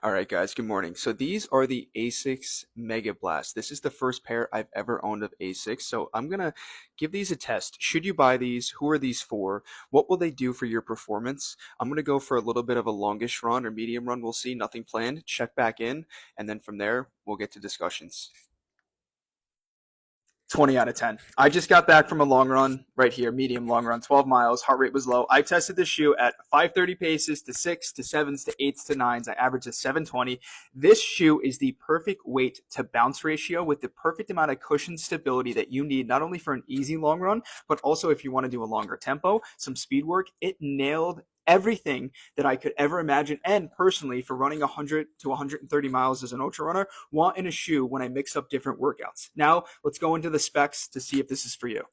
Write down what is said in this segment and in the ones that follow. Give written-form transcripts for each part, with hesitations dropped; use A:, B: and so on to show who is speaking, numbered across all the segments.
A: All right, guys, good morning. So these are the ASICS Mega Blast. This is the first pair I've ever owned of ASICS. So I'm going to give these a test. Should you buy these? Who are these for? What will they do for your performance? I'm going to go for a little bit of a longish run or medium run. We'll see. Nothing planned. Check back in. And then from there, we'll get to discussions. 20 out of 10. I just got back from a long run right here, medium long run, 12 miles. Heart rate was low. I tested this shoe at 530 paces to 6 to 7s to 8s to 9s. I averaged a 720. This shoe is the perfect weight to bounce ratio with the perfect amount of cushion stability that you need, not only for an easy long run, but also if you want to do a longer tempo, some speed work. It nailed everything that I could ever imagine. And personally, for running 100 to 130 miles as an ultra runner, want in a shoe when I mix up different workouts. Now, let's go into the specs to see if this is for you.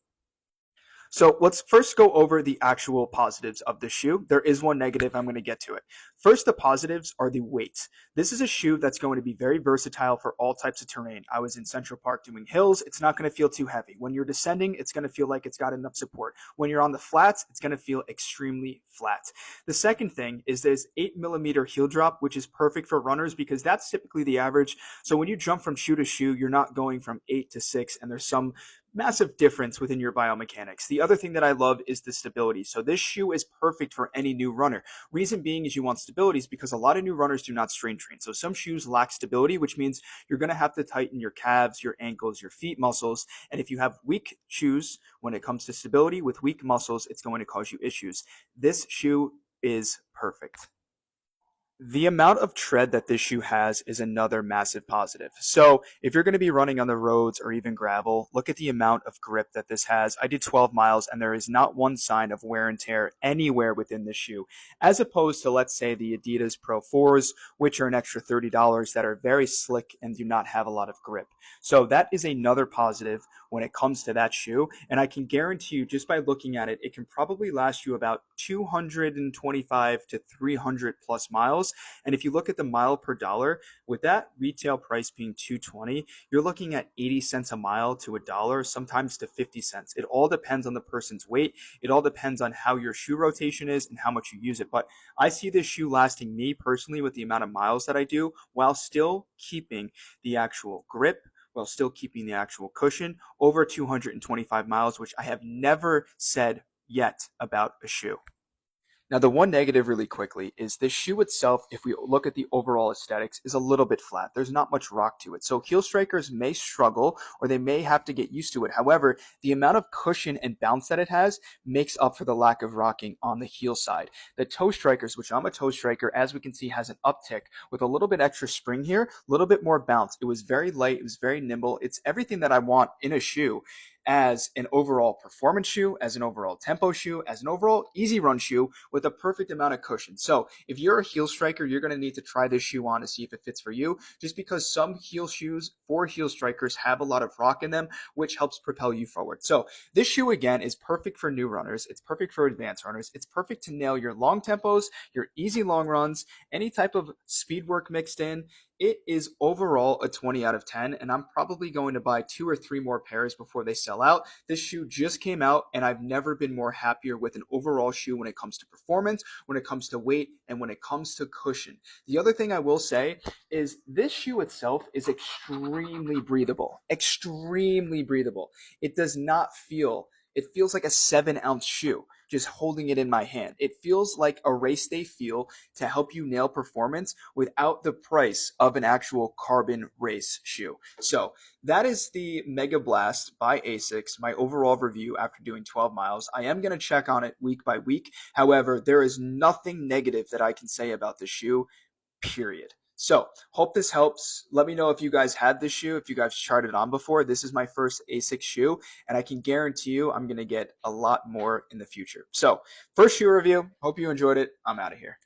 A: So let's first go over the actual positives of the shoe. There is one negative. I'm going to get to it. First, the positives are the weight. This is a shoe that's going to be very versatile for all types of terrain. I was in Central Park doing hills. It's not going to feel too heavy. When you're descending, it's going to feel like it's got enough support. When you're on the flats, it's going to feel extremely flat. The second thing is this 8mm heel drop, which is perfect for runners because that's typically the average. So when you jump from shoe to shoe, you're not going from 8 to 6, and there's some massive difference within your biomechanics. The other thing that I love is the stability. So this shoe is perfect for any new runner. Reason being is you want stability is because a lot of new runners do not strength train. So some shoes lack stability, which means you're going to have to tighten your calves, your ankles, your feet muscles. And if you have weak shoes when it comes to stability with weak muscles, it's going to cause you issues. This shoe is perfect. The amount of tread that this shoe has is another massive positive. So if you're going to be running on the roads or even gravel, look at the amount of grip that this has. I did 12 miles and there is not one sign of wear and tear anywhere within this shoe, as opposed to, let's say, the Adidas Pro 4s, which are an extra $30 that are very slick and do not have a lot of grip. So that is another positive when it comes to that shoe. And I can guarantee you, just by looking at it, it can probably last you about 225 to 300 plus miles. And if you look at the mile per dollar, with that retail price being 220, you're looking at 80 cents a mile to a dollar, sometimes to 50 cents. It all depends on the person's weight. It all depends on how your shoe rotation is and how much you use it. But I see this shoe lasting me personally with the amount of miles that I do while still keeping the actual grip, while still keeping the actual cushion over 225 miles, which I have never said yet about a shoe. Now, the one negative really quickly is the shoe itself, if we look at the overall aesthetics, is a little bit flat. There's not much rock to it. So heel strikers may struggle or they may have to get used to it. However, the amount of cushion and bounce that it has makes up for the lack of rocking on the heel side. The toe strikers, which I'm a toe striker, as we can see, has an uptick with a little bit extra spring here, a little bit more bounce. It was very light. It was very nimble. It's everything that I want in a shoe as an overall performance shoe, as an overall tempo shoe, as an overall easy run shoe with a perfect amount of cushion. So if you're a heel striker, you're going to need to try this shoe on to see if it fits for you, just because some heel shoes for heel strikers have a lot of rock in them, which helps propel you forward. So this shoe, again, is perfect for new runners. It's perfect for advanced runners. It's perfect to nail your long tempos, your easy long runs, any type of speed work mixed in. It is overall a 20 out of 10, and I'm probably going to buy 2 or 3 more pairs before they sell out. This shoe just came out, and I've never been more happier with an overall shoe when it comes to performance, when it comes to weight, and when it comes to cushion. The other thing I will say is this shoe itself is extremely breathable. Extremely breathable. It does not feel, it feels like a 7-ounce shoe just holding it in my hand. It feels like a race day feel to help you nail performance without the price of an actual carbon race shoe. So that is the Mega Blast by ASICS, my overall review after doing 12 miles. I am going to check on it week by week. However, there is nothing negative that I can say about the shoe, period. So hope this helps. Let me know if you guys had this shoe, if you guys tried it on before. This is my first ASICS shoe, and I can guarantee you I'm going to get a lot more in the future. So first shoe review. Hope you enjoyed it. I'm out of here.